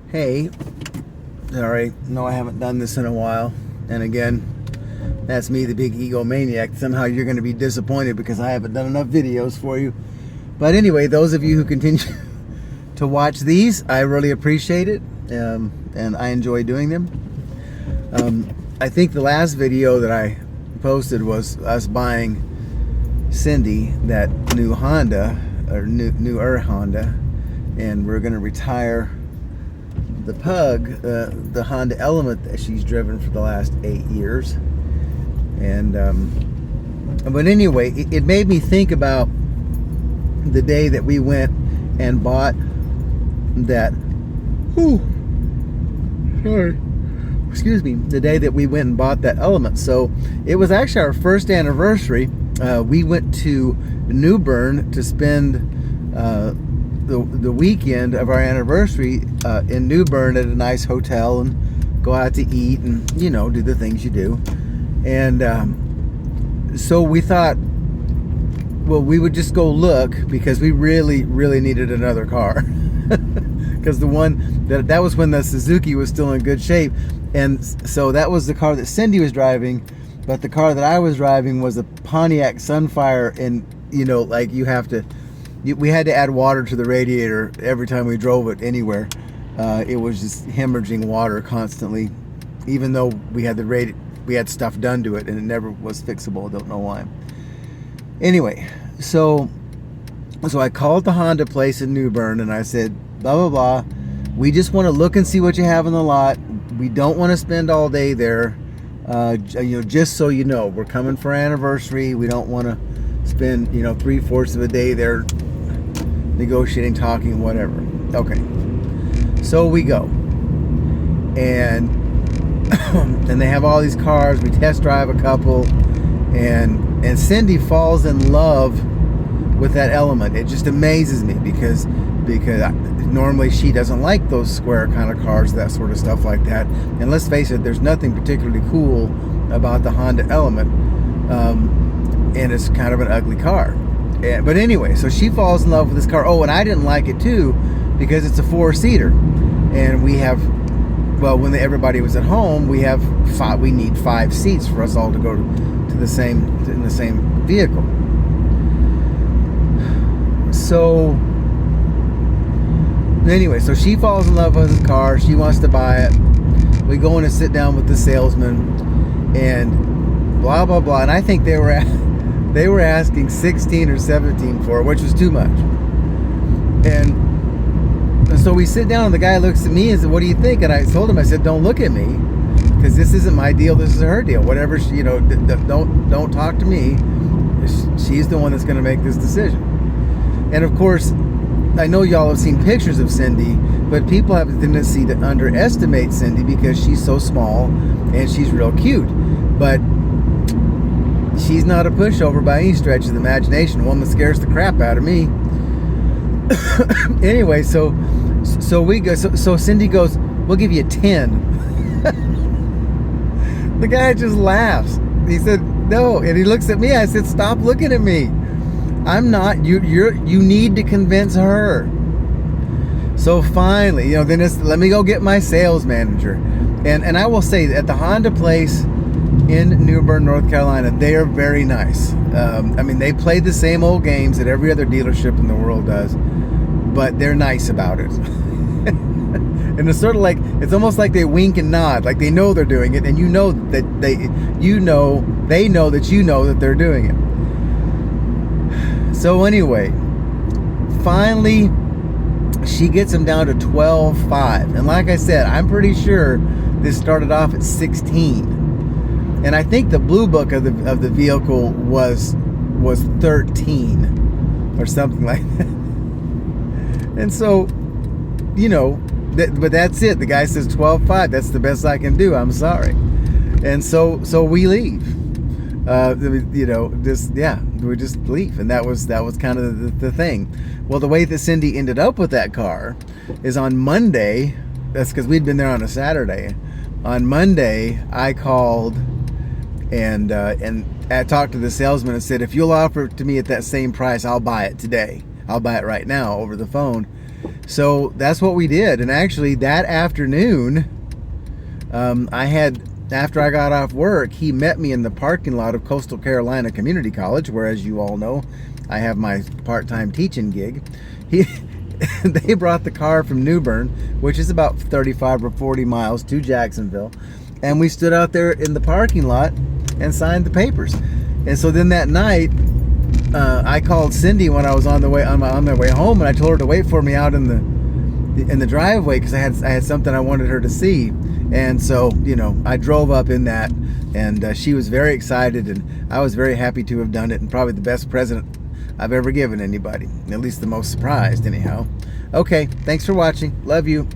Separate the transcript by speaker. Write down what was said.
Speaker 1: Hey, sorry, no, I haven't done this in a while. And again, that's me, the big egomaniac. Somehow you're going to be disappointed because I haven't done enough videos for you. But anyway, those of you who continue to watch these, I really appreciate it. And I enjoy doing them. I think the last video that I posted was us buying Cyndi that new Honda, or newer Honda, and we're going to retire the Pug, the Honda Element that she's driven for the last 8 years. And but anyway, it made me think about the day that we went and bought that. Excuse me. The day that we went and bought that Element. So it was actually our first anniversary. We went to New Bern to spend the weekend of our anniversary in New Bern at a nice hotel and go out to eat and, you know, do the things you do. And so we thought, well, we would just go look because we really needed another car. Because the one that was when the Suzuki was still in good shape, and so that was the car that Cyndi was driving. But the car that I was driving was a Pontiac Sunfire, and you know, like we had to add water to the radiator every time we drove it anywhere. It was just hemorrhaging water constantly, even though we had stuff done to it, and it never was fixable. I don't know why. Anyway, so I called the Honda place in New Bern and I said, blah blah blah, we just want to look and see what you have in the lot. We don't want to spend all day there. You know, just so you know, we're coming for our anniversary. We don't want to spend, you know, 3/4 of a day there negotiating, talking, whatever. Okay, so we go, and and they have all these cars. We test drive a couple, and Cyndi falls in love with that Element. It just amazes me because normally she doesn't like those square kind of cars, that sort of stuff like that. And let's face it, there's nothing particularly cool about the Honda Element, and it's kind of an ugly car. But anyway, so she falls in love with this car. Oh, and I didn't like it too because it's a 4-seater, and we have, well, when everybody was at home, we need 5 seats for us all to go in the same vehicle. So anyway, so she falls in love with the car. She wants to buy it. We go in and sit down with the salesman, and blah blah blah. And I think they were asking 16 or 17 for it, which was too much. And so we sit down, and the guy looks at me and said, "What do you think?" And I told him, I said, "Don't look at me, because this isn't my deal. This is her deal. Whatever, you know, don't talk to me. She's the one that's going to make this decision." And of course, I know y'all have seen pictures of Cyndi, but people have a tendency to underestimate Cyndi because she's so small and she's real cute. But she's not a pushover by any stretch of the imagination. One that scares the crap out of me. Anyway, so we go. So Cyndi goes, "We'll give you 10." The guy just laughs. He said, "No," and he looks at me. I said, "Stop looking at me. I'm not. You need to convince her." So finally, you know, then it's, let me go get my sales manager. And I will say, at the Honda place in New Bern, North Carolina, they are very nice. I mean, they play the same old games that every other dealership in the world does, but they're nice about it. And it's sort of like, it's almost like they wink and nod, like they know they're doing it, and you know that they know that you know that they're doing it. So anyway, finally, she gets them down to 12.5, and like I said, I'm pretty sure this started off at 16, and I think the blue book of the vehicle was 13 or something like that. And so, you know, but that's it. The guy says 12.5. That's the best I can do. I'm sorry. And so we leave. You know, we just leave, and that was kind of the thing. Well, the way that Cyndi ended up with that car is on Monday. That's because we'd been there on a Saturday. On Monday, I called and I talked to the salesman and said, "If you'll offer it to me at that same price, I'll buy it today. I'll buy it right now over the phone." So that's what we did. And actually, that afternoon, after I got off work, he met me in the parking lot of Coastal Carolina Community College, where, as you all know, I have my part-time teaching gig. They brought the car from New Bern, which is about 35 or 40 miles, to Jacksonville, and we stood out there in the parking lot and signed the papers. And so then that night, I called Cyndi when I was on my way home, and I told her to wait for me out in the driveway, because I had something I wanted her to see. And so, I drove up in that, and she was very excited, and I was very happy to have done it, and probably the best present I've ever given anybody, at least the most surprised anyhow. Okay, thanks for watching. Love you.